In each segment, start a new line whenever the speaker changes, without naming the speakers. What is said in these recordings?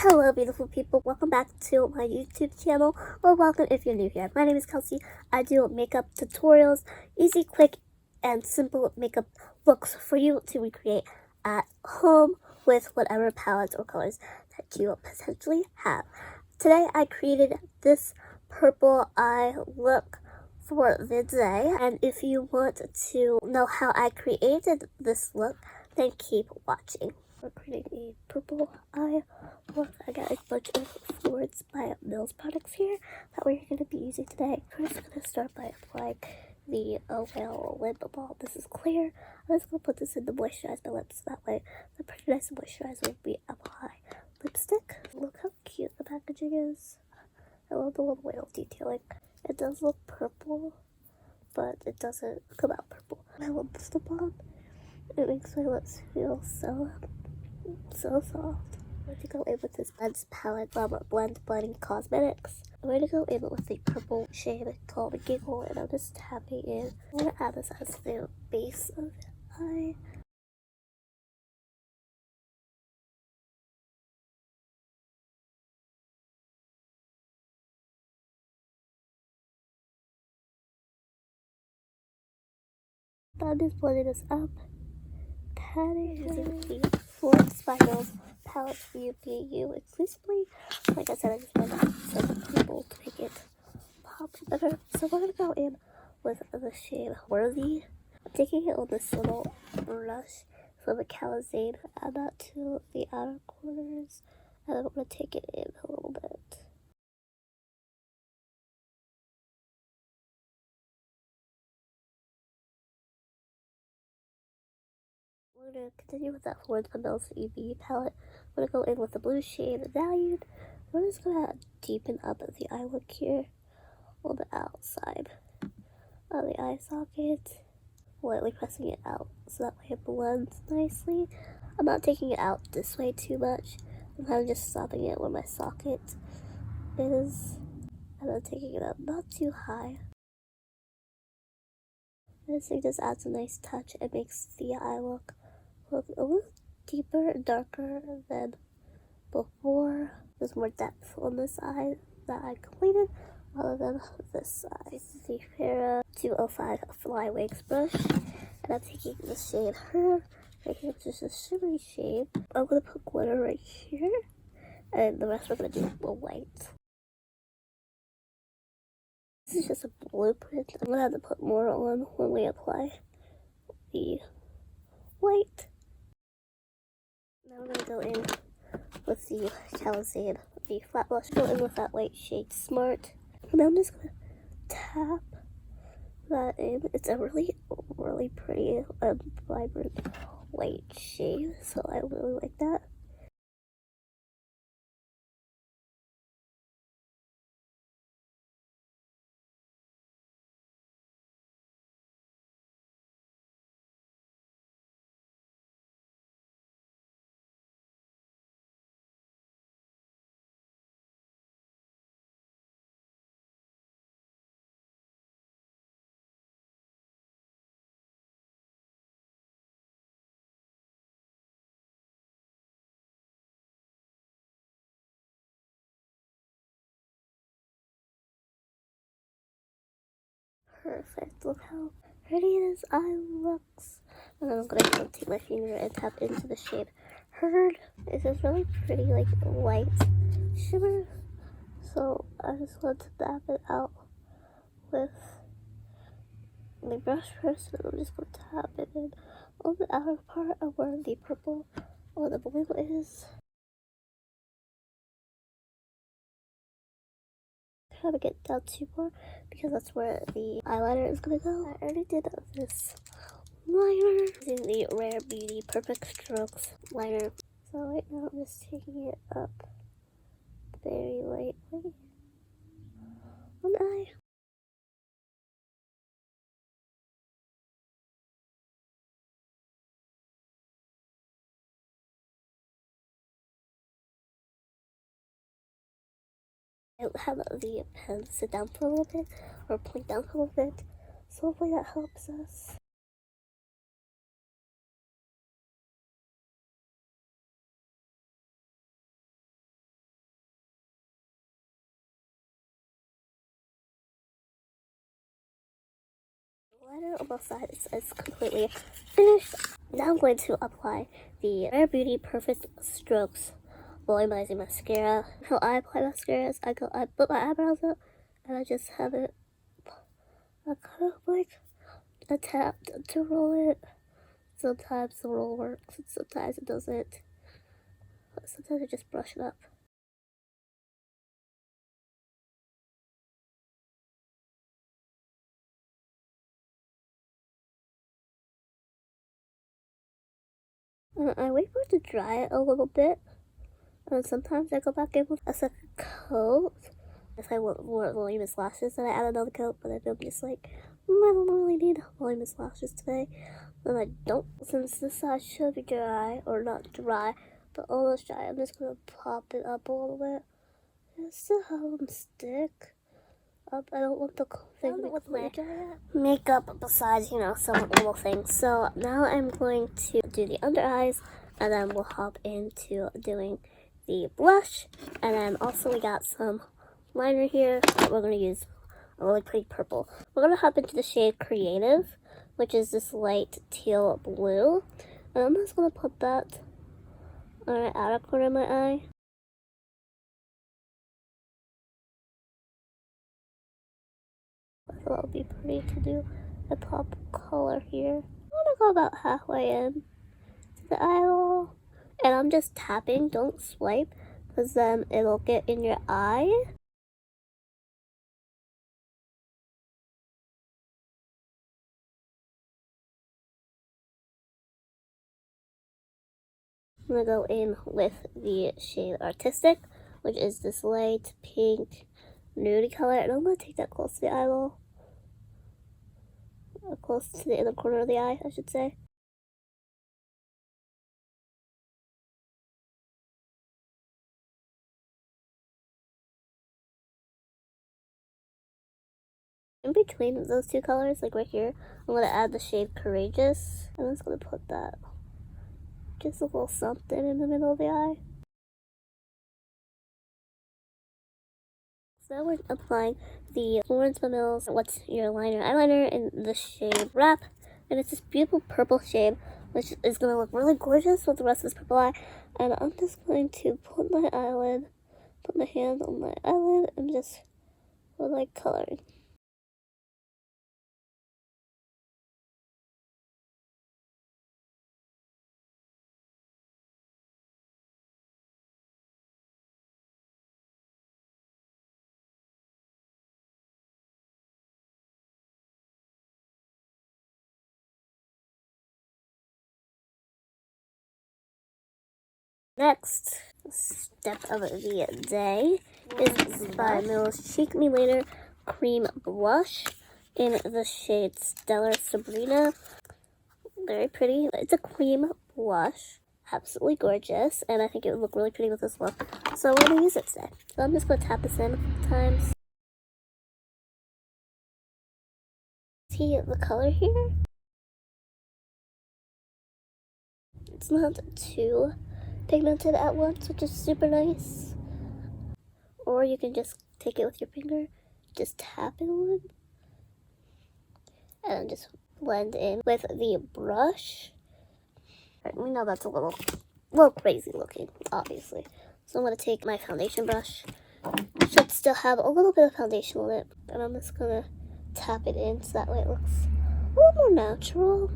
Hello beautiful people, welcome back to my YouTube channel, or welcome if you're new here. My name is Kelsey. I do makeup tutorials, easy, quick, and simple makeup looks for you to recreate at home with whatever palettes or colors that you potentially have. Today I created this purple eye look for the day, and if you want to know how I created this look, then keep watching. We're creating a purple eye look. I got a bunch of Florence by Mills products here that we're going to be using today. First, I'm going to start by applying the Whale Lip Balm. This is clear. I'm just going to put this in to moisturize my lips. That way, the pretty nice moisturizer will be apply lipstick. Look how cute the packaging is. I love the little whale detailing. It does look purple, but it doesn't come out purple. My lipstick on, it makes my lips feel so soft. I'm going to go in with this Blends palette from Blending Cosmetics. I'm going to go in with the purple shade called Giggle, and I'm just tapping in. I'm going to add this as the base of the eye. I'm just blending this up. Patting using the Florence by Mills palette for UPU exclusively. Like I said, I just want some people to make it pop better. So we're going to go in with the shade Worthy. I'm taking it on this little brush from the collagen, add that to the outer corners, and then I'm going to take it in a little bit. We're going to continue with that Florence by Mills UV palette. We're going to go in with the blue shade Valued. We're just going to deepen up the eye look here on the outside of the eye socket, lightly pressing it out so that way it blends nicely. I'm not taking it out this way too much. I'm kind of just stopping it where my socket is, and then taking it up not too high. This thing just adds a nice touch. It makes the eye look a little deeper and darker than before. There's more depth on this eye that I completed rather than this side. This is the Farrah 205 Fly Wigs brush, and I'm taking the shade Her, making it just a shimmery shade. I'm going to put glitter right here, and the rest we're going to do white. This is just a blueprint. I'm going to have to put more on when we apply the white. Now we're going to go in with the Collagen, the flat blush. Go in with that white shade Smart. And now I'm just going to tap that in. It's a really pretty and vibrant white shade, so I really like that. Perfect. Look how pretty this eye looks. And then I'm going to take my finger and tap into the shade Heard. It's just really pretty, like, light shimmer. So I just want to tap it out with my brush first, and I'm just going to tap it in on the outer part of where the purple or the blue is. Try to get down two more because that's where the eyeliner is going to go. I already did this liner using the Rare Beauty Perfect Strokes liner. So right now I'm just taking it up very lightly on the eye. I have the pen sit down for a little bit, or point down for a little bit, so hopefully that helps us. Liner on both sides is completely finished. Now I'm going to apply the Rare Beauty Perfect Strokes Volumizing Mascara. How I apply mascara is I put my eyebrows up and I just have it kind of like a tap to roll it. Sometimes the roll works and sometimes it doesn't. But sometimes I just brush it up. I wait for it to dry a little bit. And sometimes I go back in with a second coat. If I want more voluminous lashes, then I add another coat. But then I'm just like, I don't really need voluminous lashes today. Then I don't. Since this side should be dry, or not dry, but almost dry, I'm just going to pop it up a little bit. Just to have them stick up. I don't want the thing with my makeup besides, some little things. So now I'm going to do the under eyes, and then we'll hop into doing the blush. And then also we got some liner here that we're going to use a really pretty purple. We're going to hop into the shade Creative, which is this light teal blue. And I'm just going to put that on the outer corner of my eye. I thought it would be pretty to do a pop color here. I'm going to go about halfway in to the eyeball. And I'm just tapping, don't swipe, because then it'll get in your eye. I'm going to go in with the shade Artistic, which is this light pink nudie color. And I'm going to take that close to the eyeball. Or close to the inner corner of the eye, I should say. In between those two colors, like right here, I'm going to add the shade Courageous. And I'm just going to put that, just a little something in the middle of the eye. So now we're applying the Florence Mills What's Your Liner eyeliner in the shade Wrap. And it's this beautiful purple shade, which is going to look really gorgeous with the rest of this purple eye. And I'm just going to put my hand on my eyelid, and just like coloring. Next step of the day is by Mills Cheek Me Later Cream Blush in the shade Stellar Sabrina. Very pretty. It's a cream blush. Absolutely gorgeous. And I think it would look really pretty with this look. So we're going to use it today. So I'm just going to tap this in a few times. See the color here? It's not too pigmented at once, which is super nice. Or you can just take it with your finger, just tap it on, and then just blend in with the brush. Right, we know that's a little crazy looking, obviously. So I'm going to take my foundation brush. It should still have a little bit of foundation on it, but I'm just going to tap it in so that way it looks a little more natural.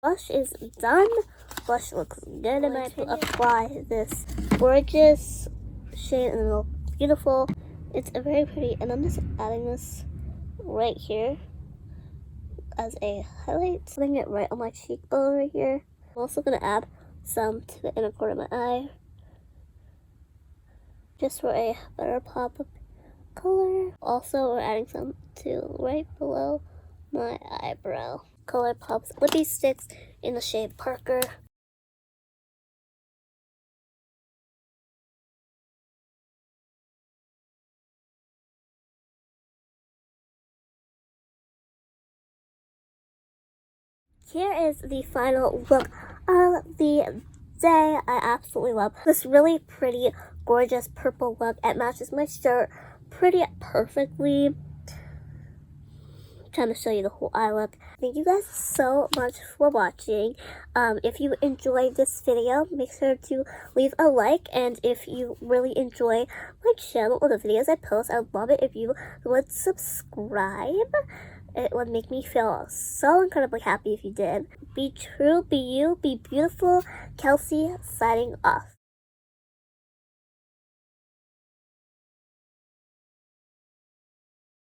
Blush is done. Blush looks good in my opinion. Apply this gorgeous shade and it looks beautiful. It's very pretty, and I'm just adding this right here as a highlight. Putting it right on my cheekbone right here. I'm also going to add some to the inner corner of my eye, just for a better pop of color. Also, we're adding some to right below my eyebrow. Color Pop's Lippy Sticks in the shade Parker. Here is the final look of the day. I absolutely love this really pretty, gorgeous purple look. It matches my shirt pretty perfectly. I'm trying to show you the whole eye look. Thank you guys so much for watching. If you enjoyed this video, make sure to leave a like, and if you really enjoy my channel or the videos I post, I'd love it if you would subscribe. It would make me feel so incredibly happy if you did. Be true, be you, be beautiful. Kelsey signing off.